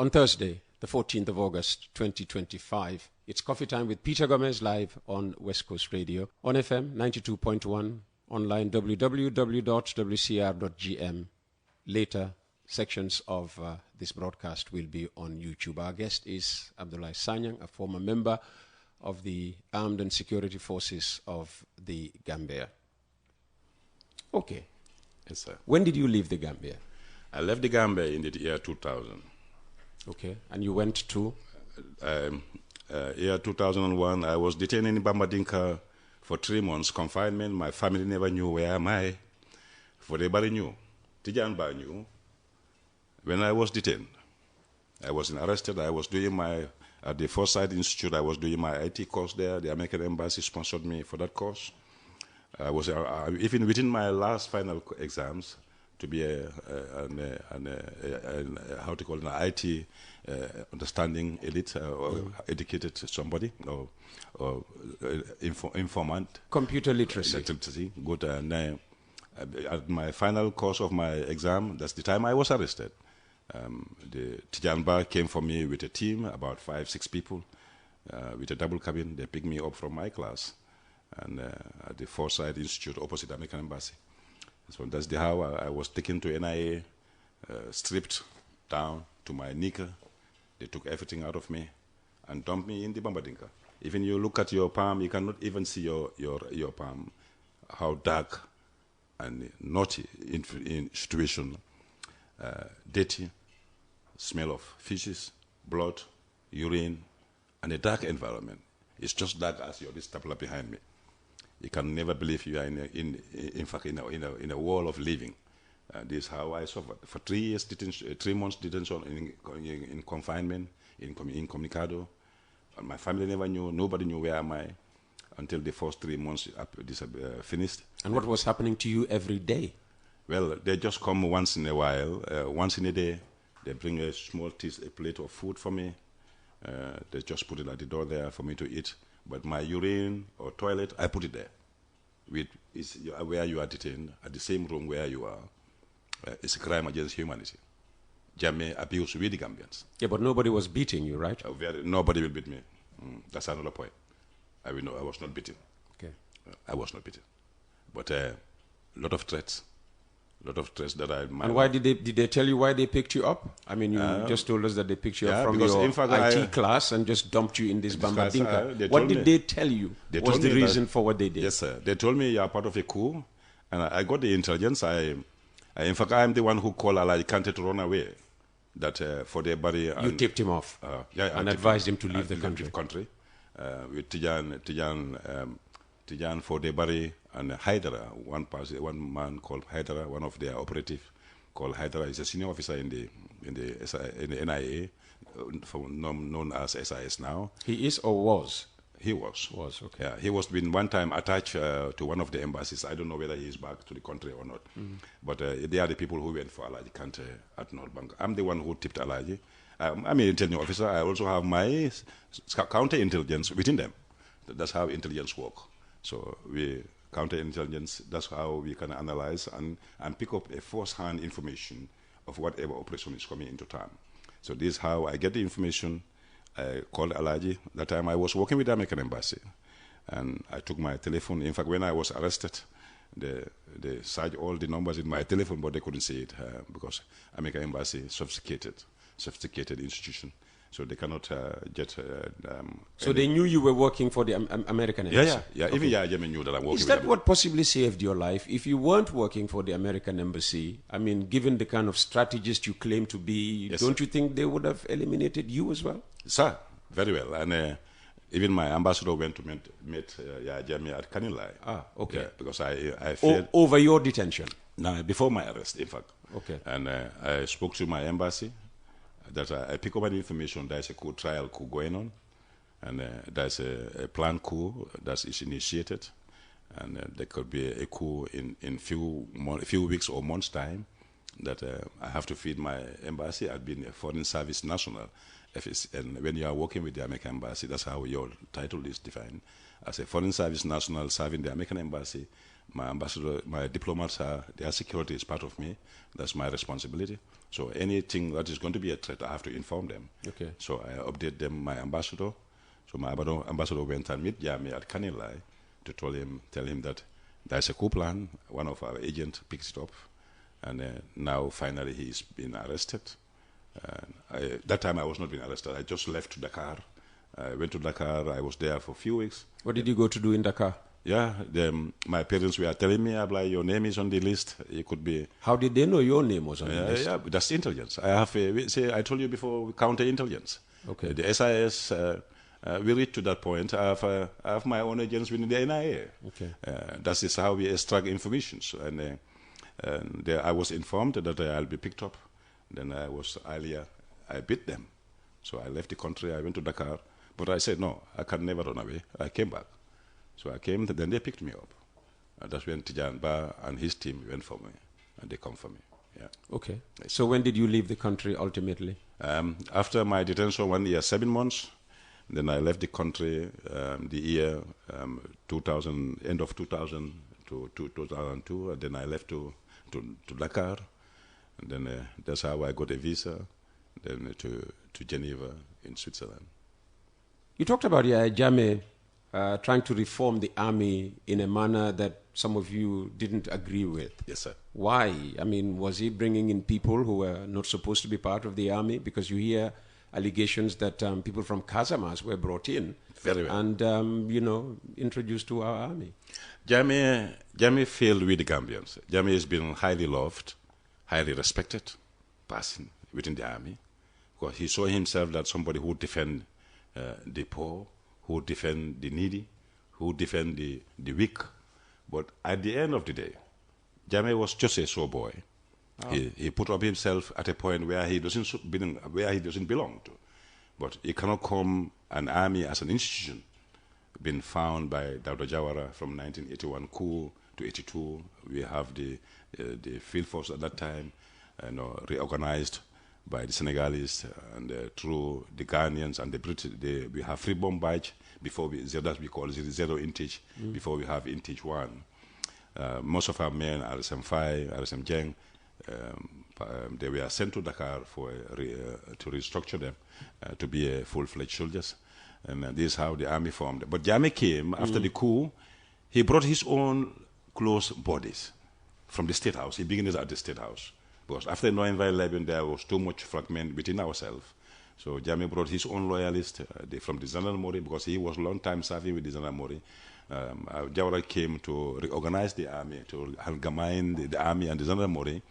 on Thursday, the 14th of August, 2025. It's Coffee Time with Peter Gomez live on West Coast Radio, on FM 92.1, online www.wcr.gm. Later, sections of this broadcast will be on YouTube. Our guest is Abdoulaye Sanyang, a former member of the Armed and Security Forces of the Gambia. Okay. Yes, sir. When did you leave the Gambia? I left the Gambia in the year 2000. Okay. And you went to? Year 2001, I was detained in Bambadinka for 3 months, confinement. My family never knew where am I. For everybody knew. Tijanba knew. When I was detained, I was arrested. I was doing at the Foresight Institute, I was doing my IT course there. The American Embassy sponsored me for that course. I was even within my last final exams to be how to call it, an IT understanding elite or educated somebody or informant. Computer literacy. Good. And at my final course of my exam, that's the time I was arrested. The Tijanba came for me with a team, about 5-6 people, with a double cabin. They picked me up from my class and at the Foresight Institute opposite American Embassy. So that's how I was taken to NIA, stripped down to my knicker. They took everything out of me and dumped me in the Bambadinka. Even you look at your palm, you cannot even see your palm, how dark and naughty in situation, dirty, smell of fishes, blood, urine, and a dark environment. It's just dark as your this tabla behind me. You can never believe you are in a world of living. This is how I suffered for 3 years, 3 months detention in confinement, incommunicado. And my family never knew. Nobody knew where am I until the first 3 months finished. And what was happening to you every day? Well, they just come once in a while, once in a day. They bring a small a plate of food for me. They just put it at the door there for me to eat. But my urine or toilet, I put it there. Where you are detained, at the same room where you are. It's a crime against humanity. Jammeh abuse with the Gambians. Yeah, but nobody was beating you, right? Nobody will beat me. That's another point. I was not beaten. Okay. I was not beaten. But a lot of threats. That I... And why did they tell you why they picked you up? I mean, you just told us that they picked you up from your IT class and just dumped you in this Bambadinka. What did they tell you was the reason for what they did? Yes, sir. They told me you are part of a coup, and I got the intelligence. In fact, I am the one who called Alhaji Kante to run away. That for their body. You tipped him off and advised him to leave the country. With Tijan for their body. And Hydra, one man called Hydra, one of their operative called Hydra, is a senior officer in the NIA, known as SIS now. He is or was? He was. Was, okay. Yeah, he was been one time attached to one of the embassies. I don't know whether he is back to the country or not. But they are the people who went for Alhaji Kante at North Bank. I'm the one who tipped Alhaji. I'm an intelligence officer. I also have my counter-intelligence within them. That's how intelligence works. So we... Counterintelligence, that's how we can analyze and pick up a first-hand information of whatever operation is coming into town. So this is how I get the information. I called Alhaji. That time I was working with the American Embassy. And I took my telephone. In fact, when I was arrested, they searched all the numbers in my telephone, but they couldn't see it because American Embassy, sophisticated institution. So they cannot get... so they knew you were working for the American Embassy? Yeah. Okay. Even Yajame knew that I'm working with them. Is that what possibly saved your life? If you weren't working for the American Embassy, I mean, given the kind of strategist you claim to be, yes, don't you think they would have eliminated you as well? Sir, very well. And even my ambassador went to meet Yajame at Kanilai. Ah, okay. Yeah, because I feared... over your detention? No, before my arrest, in fact. Okay. And I spoke to my embassy. That I pick up any information. There's a trial coup going on, and there's a planned coup that is initiated, and there could be a coup in few weeks or months' time. that I have to feed my embassy. I've been a foreign service national. And when you are working with the American embassy, that's how your title is defined. As a foreign service national serving the American embassy, my ambassador, my diplomats, their security is part of me. That's my responsibility. So anything that is going to be a threat, I have to inform them. Okay. So I update them, my ambassador. So my ambassador went and meet Jame at Kanilai to tell him that there's a coup plan. One of our agents picks it up. And now finally he's been arrested. That time I was not being arrested. I just left to Dakar. I went to Dakar. I was there for a few weeks. What did you go to do in Dakar? Yeah, my parents were telling me, Abla, your name is on the list. It could be. How did they know your name was on the list? Yeah, that's intelligence. I told you before, counterintelligence. Okay. The SIS, we reached to that point. I have my own agents within the NIA. Okay. That is how we extract information. And I was informed that I'll be picked up. Then I beat them. So I left the country. I went to Dakar. But I said, no, I can never run away. I came back. So I came, then they picked me up. And that's when Tijan Ba and his team went for me. And they come for me. Yeah. Okay. So when did you leave the country ultimately? After my detention, 1 year, 7 months. Then I left the country the year 2000, end of 2000 to 2002. And then I left to Dakar. And then that's how I got a visa, then to Geneva in Switzerland. You talked about Jame trying to reform the army in a manner that some of you didn't agree with. Yes, sir. Why? I mean, was he bringing in people who were not supposed to be part of the army? Because you hear allegations that people from Casamance were brought in. Very well. And, introduced to our army. Jame failed with the Gambians. Jame has been highly loved, highly respected person within the army, because he saw himself that somebody who would defend the poor, who would defend the needy, who would defend the weak. But at the end of the day, Jame was just a show boy. Oh. He put up himself at a point where he doesn't belong to. But he cannot come an army as an institution, been found by Dawda Jawara from 1981 coup to 82. We have the field force at that time, reorganized by the Senegalese and through the Ghanaians and the British. We have free bomb badge before that we call it zero intage, before we have intage 1. Most of our men, RSM 5, RSM Jeng, they were sent to Dakar to restructure them to be full-fledged soldiers. And this is how the army formed. But Jame came after the coup. He brought his own close bodies from the State House. He began at the State House. Because after 9/11, there was too much fragment within ourselves. So Jame brought his own loyalists from the Zandarmori, because he was long time serving with the Zandarmori. Jawara came to reorganize the army, to amalgamate the army and the Zandarmori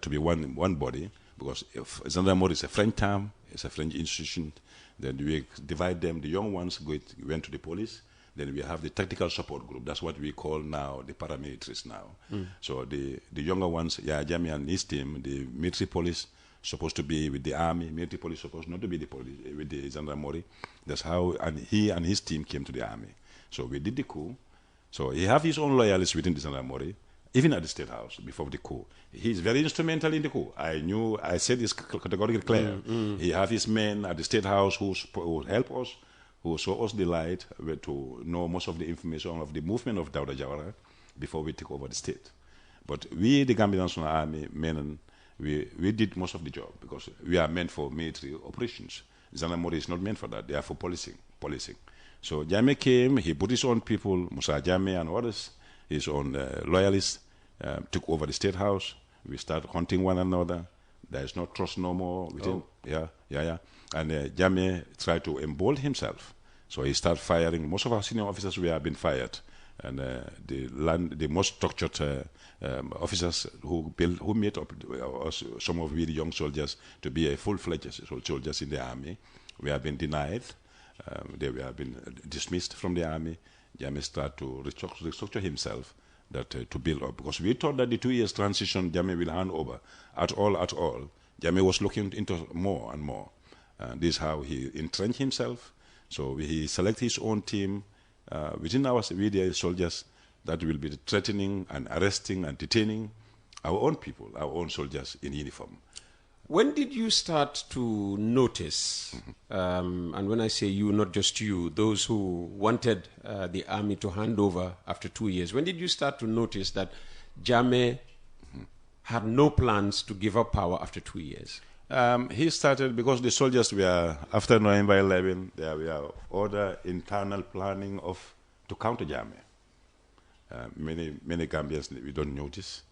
to be one body, because if Zandarmori is a French term, it's a French institution. Then we divide them. The young ones went to the police. Then we have the tactical support group. That's what we call now the paramilitaries now. So the younger ones, Jame and his team, the military police supposed to be with the army, military police supposed not to be with the Zandarmori. That's how he and his team came to the army. So we did the coup. So he have his own loyalists within the Zandarmori, even at the State House before the coup. He's very instrumental in the coup. I said this categorically clear. He have his men at the State House who help us, who show us the light to know most of the information of the movement of Dawda Jawara before we took over the state. But we, the Gambian National Army men, we did most of the job, because we are meant for military operations. Zandarmori is not meant for that. They are for policing. So Jame came, he put his own people, Musa Jame and others, his own loyalists, took over the State House. We started hunting one another. There is no trust no more within. Yeah. And Jame tried to embolden himself. So he started firing. Most of our senior officers were being fired. And the most structured officers who made up some of we the young soldiers to be a full-fledged soldiers in the army, we have been denied. They were been dismissed from the army. Jame started to restructure himself to build up. Because we thought that the 2 years transition Jame will hand over at all. Jame was looking into more and more. This is how he entrenched himself. So he selected his own team within our VDA soldiers that will be threatening and arresting and detaining Our own people, our own soldiers in uniform. When did you start to notice, and when I say you, not just you, those who wanted the army to hand over after 2 years, when did you start to notice that Jammeh had no plans to give up power after 2 years? He started because the soldiers were, after November 11, there were other internal planning to counter Jammeh. Many Gambians, we don't notice.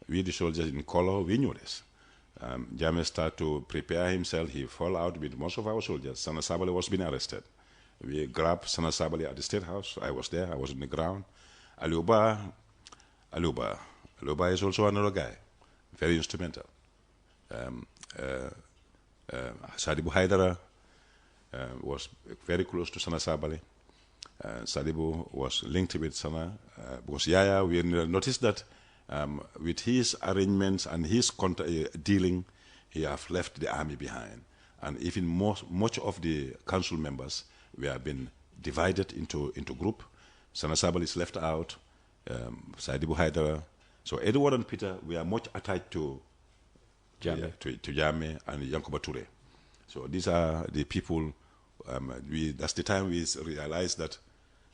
We, the soldiers in color, we knew this. Jammeh started to prepare himself. He fell out with most of our soldiers. Sana Sabali was being arrested. We grabbed Sana Sabali at the State House. I was there. I was on the ground. Aluba is also another guy, very instrumental. Sadibu Haidara was very close to Sana Sabali. Sadibu was linked with Sana. Because Yaya, we noticed that with his arrangements and his dealing, he have left the army behind. And even much of the council members were being divided into group. Sana Sabali is left out, Sadibu Haidara. So Edward and Peter were much attached to Jammeh, to Jammeh and Yankuba Toure. So these are the people, that's the time we realized that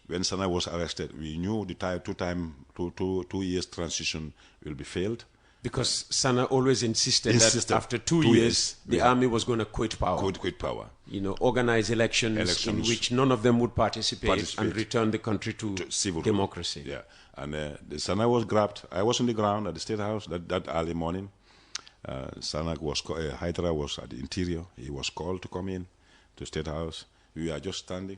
when Sana was arrested, we knew the 2 years transition will be failed. Because Sana always insisted that after 2 years, the army was going to quit power. Quit power. Organize elections in which none of them would participate and return the country to civil democracy. Yeah, and the Sana was grabbed. I was on the ground at the State House that early morning. Sana was, Hydra was at the interior. He was called to come in to State House. We are just standing.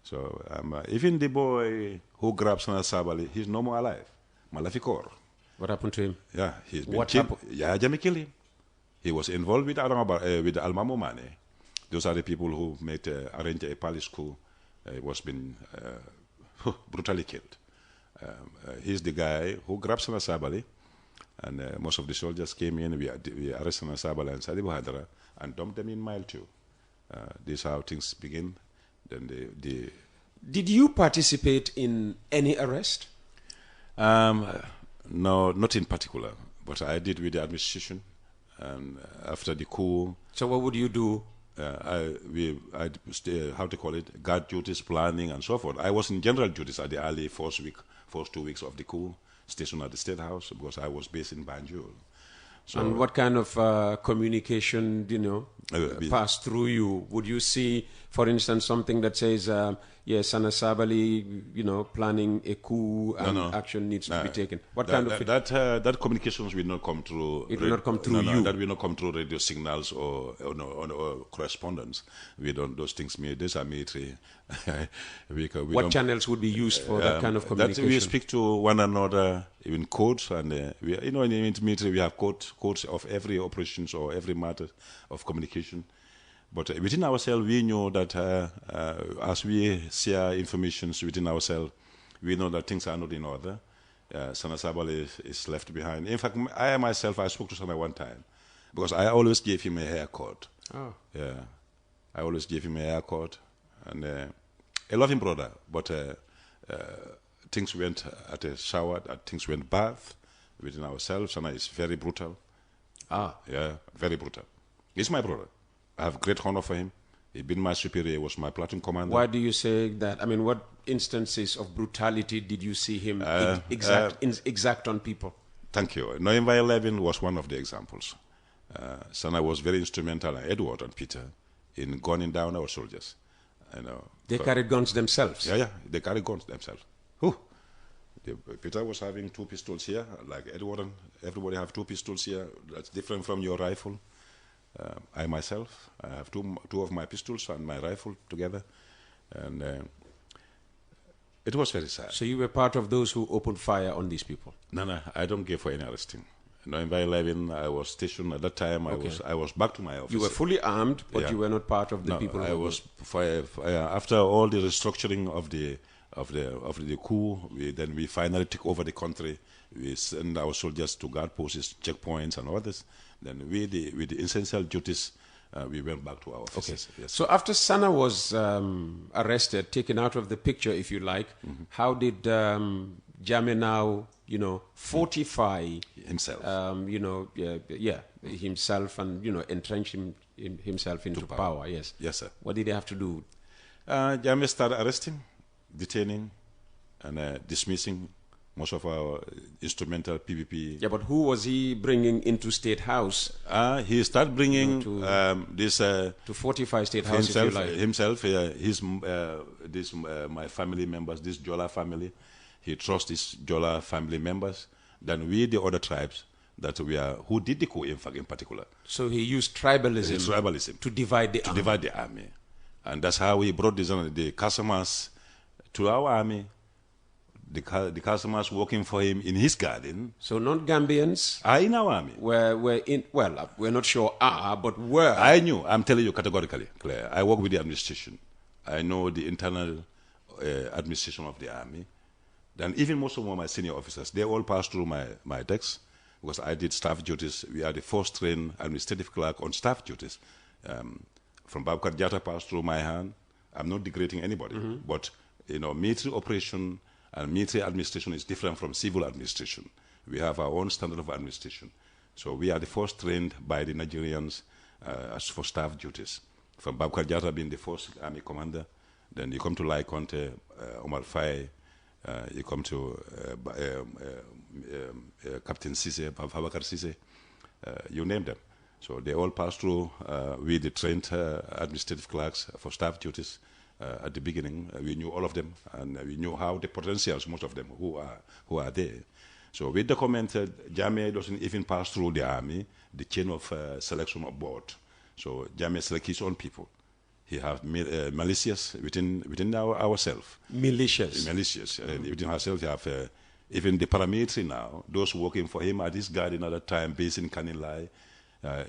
So even the boy who grabbed Sana Sabali, he's no more alive. Malafikor. What happened to him? Yeah, he's been killed. Yeah, Jammeh killed him. He was involved with Almamo Mane. Those are the people who arranged a palace coup. Was been brutally killed. He's the guy who grabbed Sana Sabali, and most of the soldiers came in. We arrested Sana Sabali and Sadibu Hadra and dumped them in Mile 2. This is how things begin. Then Did you participate in any arrest? No, not in particular, but I did with the administration. And after the coup, so what would you do? How to call it, guard duties, planning, and so forth. I was in general duties at the early first 2 weeks of the coup, stationed at the State House because I was based in Banjul. So, and what kind of communication, passed through you? Would you see, for instance, something that says, yes, Sana Sabali, planning a coup and action needs to be taken? What kind of that communications will not come through. It will not come through you. That will not come through radio signals or correspondence. We don't. Those things. These are military. What channels would be used for that kind of communication? We speak to one another in codes, and in the military we have codes of every operations or every matter of communication. But within ourselves, we know that as we share information within ourselves, we know that things are not in order. Sana Sabali is left behind. In fact, I myself, I spoke to Sana one time because I always gave him a haircut. Oh. Yeah, I always gave him a haircut, and I love him, brother. But things went at a shower, things went bath within ourselves. Sana is very brutal. Yeah, very brutal. He's my brother. I have great honor for him. He's been my superior. He was my platoon commander. Why do you say that? I mean, what instances of brutality did you see him exact on people? Thank you. November 11 was one of the examples. Sana was very instrumental, Edward and Peter, in gunning down our soldiers. They carried guns themselves? Yeah, they carried guns themselves. Peter was having 2 pistols here, like Edward, and everybody have 2 pistols here. That's different from your rifle. I myself, I have two of my pistols and my rifle together, and it was very sad. So you were part of those who opened fire on these people? No, I don't give for any arresting. November 11, I was stationed at that time. I was back to my office. You were fully armed, but you were not part of the people. I was after all the restructuring of the coup. We finally took over the country. We send our soldiers to guard posts, checkpoints, and others. Then with the essential duties, we went back to our offices. Okay. Yes. So after Sana was arrested, taken out of the picture, if you like, how did Jammeh now fortify himself. Himself and, entrench himself into power. Yes. Yes, sir. What did they have to do? Jammeh started arresting, detaining, and dismissing most of our instrumental PVP. Yeah, but who was he bringing into State House? He started bringing to fortify State House, himself. if you like. Himself, my family members, this Jola family. He trusts his Jola family members. Then we, the other tribes that who did the coup, in fact, in particular. So he used tribalism to divide the army. And that's how we brought the Casamas to our army. The Casamas working for him in his garden. So non-Gambians are in our army. We're not sure but were. I knew. I'm telling you categorically, Claire. I work with the administration. I know the internal administration of the army. Then even most of my senior officers, they all passed through my decks because I did staff duties. We are the first trained administrative clerk on staff duties. From Babkar Jata passed through my hand. I'm not degrading anybody, but military operation and military administration is different from civil administration. We have our own standard of administration. So we are the first trained by the Nigerians as for staff duties. From Babkar Jata being the first army commander, then you come to Lai Conte, Omar Faye, you come to Captain Sise, Babakar Sise, you name them. So they all pass through with the trained administrative clerks for staff duties. At the beginning, we knew all of them, and we knew how the potentials, most of them, who are there. So we documented. Jammeh doesn't even pass through the army, the chain of selection of board. So Jammeh selects his own people. He have militias within ourselves. Militias. Within ourselves, we have even the paramilitary now. Those working for him at this garden at that time, based in Kanilai.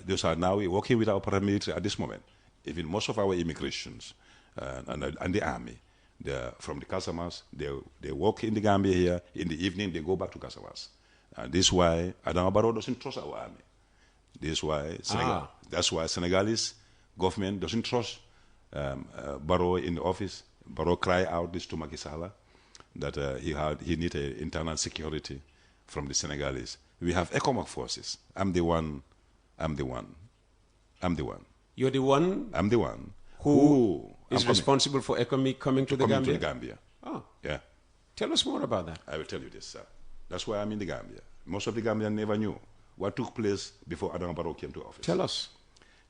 Those are now working with our paramilitary at this moment. Even most of our immigrations and the army, they're from the Casamas. They work in the Gambia here. In the evening, they go back to Casamas. And this is why Adama Barrow doesn't trust our army. This is why that's why Senegalese government doesn't trust Barrow in the office. Barrow cry out this to Macky Sall that he need internal security from the Senegalese. We have economic forces. I'm the one. You're the one? I'm the one. Who is responsible for ECOMIC coming to the Gambia? To the Gambia. Oh. Yeah. Tell us more about that. I will tell you this, sir. That's why I'm in the Gambia. Most of the Gambians never knew what took place before Adama Barrow came to office. Tell us.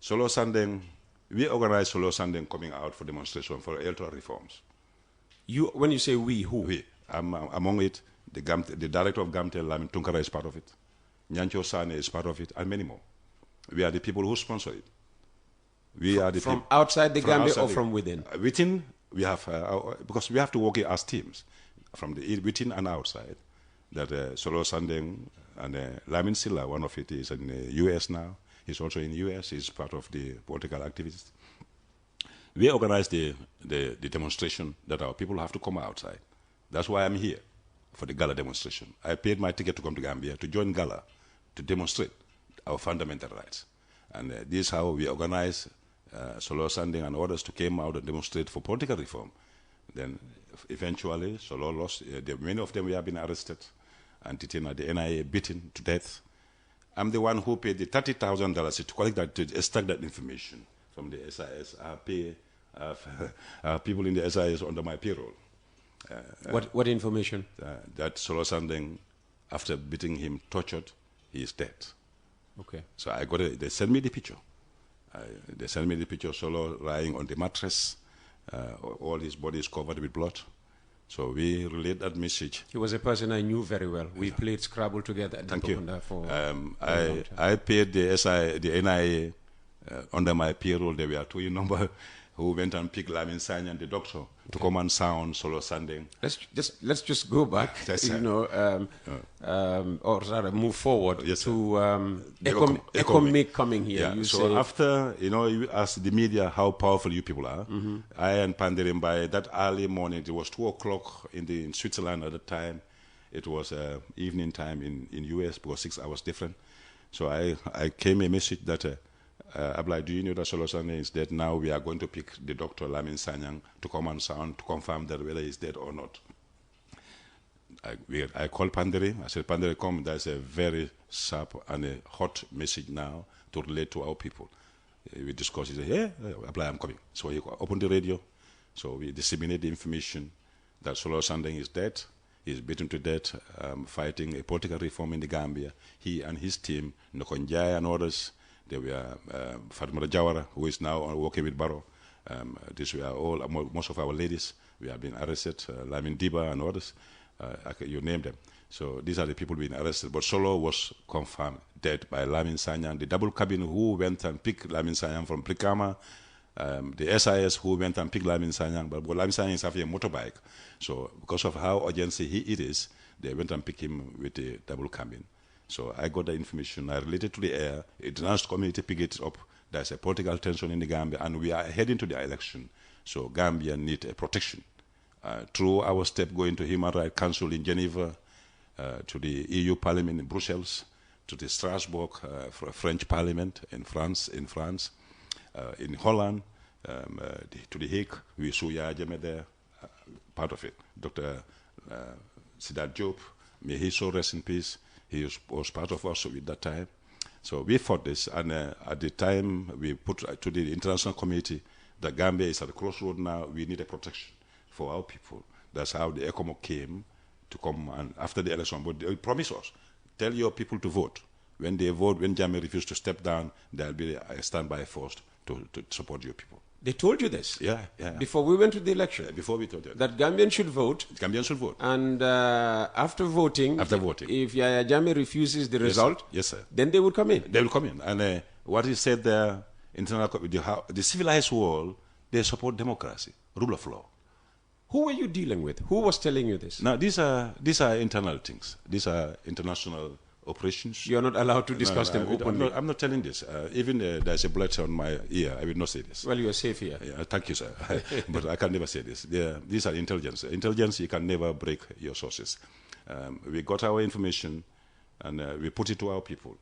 Solo Sandeng, we organized Solo Sandeng coming out for demonstration for electoral reforms. When you say we, who? We. Among it, the director of Gamtel, Lamin Tunkara, is part of it. Nyancho Sane is part of it, and many more. We are the people who sponsor it. We are the from outside the Gambia or from within? Within, we have because we have to work as teams, from within and outside. That Solo Sandeng and Lamin Silla, one of it is in the U.S. now. He's also in the U.S. He's part of the political activists. We organized the demonstration that our people have to come outside. That's why I'm here for the gala demonstration. I paid my ticket to come to Gambia to join gala to demonstrate our fundamental rights. And this is how we organize Solo Sandeng and others to come out and demonstrate for political reform. Then eventually Solo lost. Many of them have been arrested and detained at the NIA, beaten to death. I'm the one who paid the $30,000 to collect that, to extract that information from the SIS. I have people in the SIS under my payroll. What information? That Solo Sandeng, after beating him, tortured, he is dead. Okay. So I got they sent me the picture. They sent me the picture of Solo lying on the mattress. All his body is covered with blood. So we relayed that message. He was a person I knew very well. We played Scrabble together at Thank the you. For I paid the NIA under my payroll. There were two number who went and picked Lamin Sanya and the doctor to come and sound Solo Sandeng. Let's just go back, or rather move forward to ECOMIC coming here. Yeah. So after, you ask the media how powerful you people are. I and Panderim, by that early morning, it was 2 o'clock in Switzerland at the time. It was evening time in US because 6 hours different. So I came a message that Abla, do you know that Solo Sandeng is dead? Now we are going to pick the doctor Lamin Sanyang to come and sound to confirm that whether he's dead or not. I called Pandere. I said, Pandere, come. There's a very sharp and a hot message now to relate to our people. We discussed. He said, yeah, apply, I'm coming. So he opened the radio. So we disseminated the information that Solo Sandeng is dead. He's beaten to death, fighting a political reform in the Gambia. He and his team, Nokonjai and others, they were Fatima Jawara, who is now working with Barrow. These were all, most of our ladies. We have been arrested, Lamin Diba and others. You name them. So these are the people being arrested. But Solo was confirmed dead by Lamin Sanyang, the double cabin who went and picked Lamin Sanyang from Prikama, the SIS who went and picked Lamin Sanyang, but Lamin Sanyang is having a motorbike. So because of how urgency it is, they went and picked him with the double cabin. So I got the information. I related to the air. International community picked it up. There's a political tension in the Gambia, and we are heading to the election. So Gambia need a protection. Through our step going to Human Rights Council in Geneva, to the EU Parliament in Brussels, to the Strasbourg French Parliament in France, in Holland, to the Hague, we saw Yaya Jammeh there, part of it. Dr. Sidat Diop, may he so rest in peace. He was part of us at that time. So we fought this, and at the time we put to the international community that Gambia is at the crossroad now. We need a protection for our people. That's how the ECOMOG came to come and after the election. But they promised us, tell your people to vote. When they vote, when Jammeh refused to step down, there'll be a standby force to support your people. They told you this? Yeah. Before we went to the election? Before we told you. That Gambians should vote? Gambians should vote. And after voting, if Yaya Jammeh refuses the result, yes, sir. Then they would come in? They will come in. And what he said there, the civilized world, they support democracy, rule of law. Who were you dealing with? Who was telling you this? Now, these are internal things. These are international operations. You're not allowed to discuss them openly. I'm not telling this. Even there's a blood on my ear. I will not say this. Well, you are safe here. Yeah, thank you, sir. But I can never say this. These are intelligence. Intelligence, you can never break your sources. We got our information, and we put it to our people.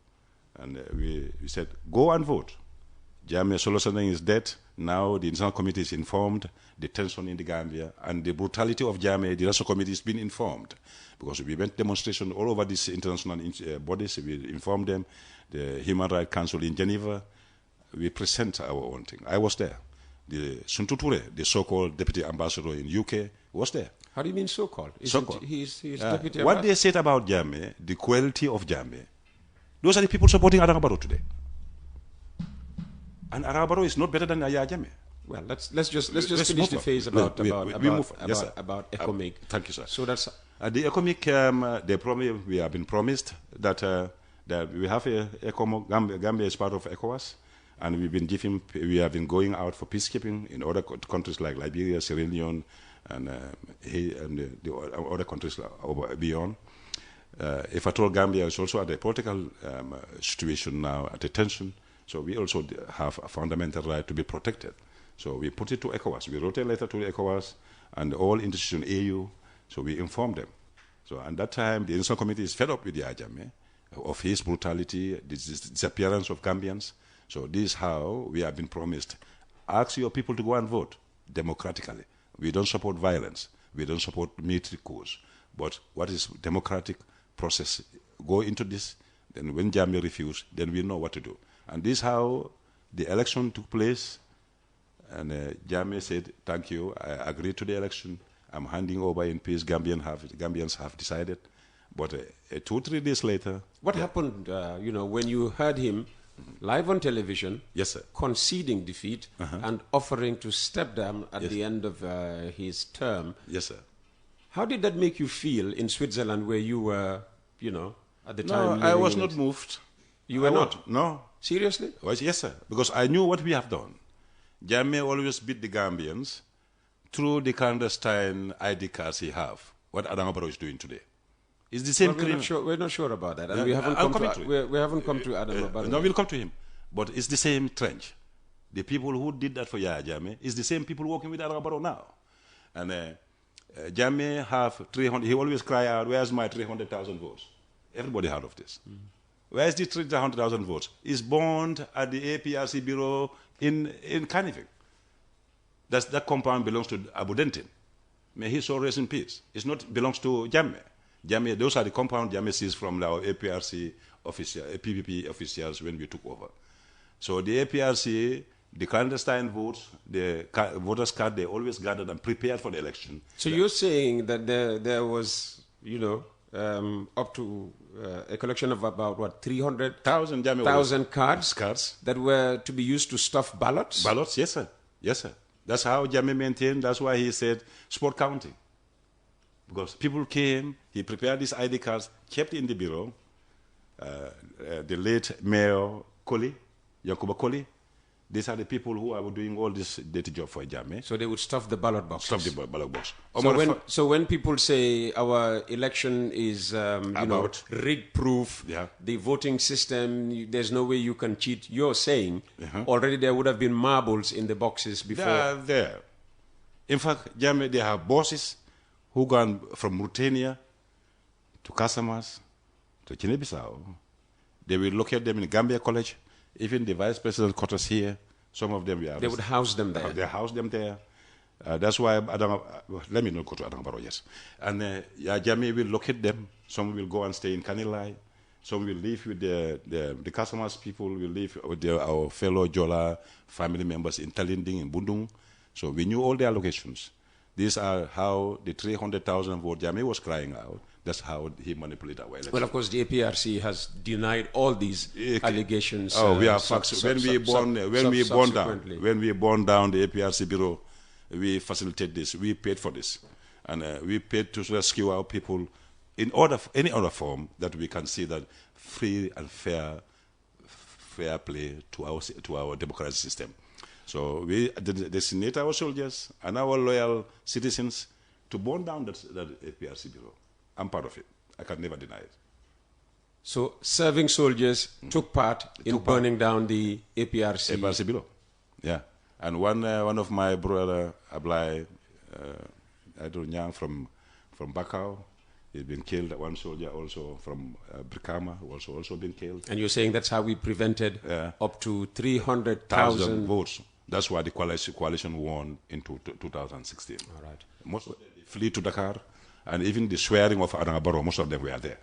And we said, go and vote. Jammeh Solo Sandeng is dead. Now the international committee is informed, the tension in the Gambia, and the brutality of Jammeh, the national committee has been informed. Because we went demonstration all over these international bodies, we informed them, the Human Rights Council in Geneva, we present our own thing. I was there. The Suntu Ture, the so-called deputy ambassador in UK, was there. How do you mean so-called? So-called. He's deputy what they said about Jammeh, the quality of Jammeh, those are the people supporting Adama Barrow today. And Adama Barrow is not better than Yaya Jammeh. Well, let's just finish the phase about ECOMIG. Thank you, sir. So that's the ECOMIG. We have been promised that we have Gambia is part of ECOWAS, and we have been going out for peacekeeping in other countries like Liberia, Sierra Leone, and the other countries beyond. If at all, Gambia is also at a political situation now, at a tension. So we also have a fundamental right to be protected. So we put it to ECOWAS. We wrote a letter to ECOWAS and all institutions, AU, so we informed them. So at that time, the International Committee is fed up with Yaya Jammeh, of his brutality, the disappearance of Gambians. So this is how we have been promised. Ask your people to go and vote democratically. We don't support violence. We don't support military coups. But what is democratic process? Go into this. Then when Jammeh refused, then we know what to do. And this is how the election took place. And Jammeh said, thank you, I agreed to the election. I'm handing over in peace. Gambians have decided. But 2-3 days later... What happened, when you heard him live on television, yes, sir, conceding defeat and offering to step down at the end of his term? Yes, sir. How did that make you feel in Switzerland where you were, at the time? No, I was not moved. You were not? No. Seriously? Yes, sir. Because I knew what we have done. Jammeh always beat the Gambians through the clandestine ID cards he have. What Adama Barrow is doing today. It's the same claim. We're not sure about that. And we haven't come to Adama Barrow. No, we'll come to him. But it's the same trench. The people who did that for Yaya Jammeh is the same people working with Adama Barrow now. And Jammeh have 300. He always cry out, where's my 300,000 votes? Everybody heard of this. Where's the 300,000 votes? It's bond at the APRC bureau in Canivik. That compound belongs to Abu Dentin. May he so rest in peace. It belongs to Jammeh. Jammeh, those are the compound Jammeh seized from our APRC PPP officials when we took over. So the APRC, the clandestine votes, the voters' card, they always gathered and prepared for the election. So you're saying that there was, up to a collection of about, what, 300,000 cards that were to be used to stuff ballots? Ballots, yes, sir. Yes, sir. That's how Jammeh maintained. That's why he said sport counting. Because people came, he prepared these ID cards, kept in the bureau. The late Mayor Koli, Yankuba Koli, these are the people who are doing all this dirty job for Jammeh. So they would stuff the ballot box. Stuff the ballot box. So when people say our election is rig-proof, the voting system, there's no way you can cheat, you're saying already there would have been marbles in the boxes before. They are there. In fact, Jammeh, they have bosses who gone from Mauritania to Casamas to Guinea-Bissau. They will locate them in Gambia College. Even the vice president quarters here, some of them they would house them there. They house them there. That's why let me not go to Adangabaro, yes. And Jammeh will locate them. Some will go and stay in Kanilai. Some will live with the Casamas people. Will live with our fellow Jola family members in Talinding, in Bundung. So we knew all their locations. These are how the 300,000 vote Jammeh was crying out. That's how he manipulated our election. Well, of course, the APRC has denied all these allegations. Oh, we are facts. When we burn down the APRC bureau, we facilitate this. We paid for this, and we paid to rescue our people in any other form that we can see that free and fair play to our democratic system. So we designate our soldiers and our loyal citizens to burn down that APRC bureau. I'm part of it. I can never deny it. So serving soldiers took part in burning down the APRC bureau. Yeah. And one of my brother, Ablai, from Bakau, he's been killed. One soldier also from Brikama also been killed. And you're saying that's how we prevented up to 300,000 votes. That's why the coalition won in 2016. All right. Most of them flee to Dakar. And even the swearing of Adangabaro, most of them were there.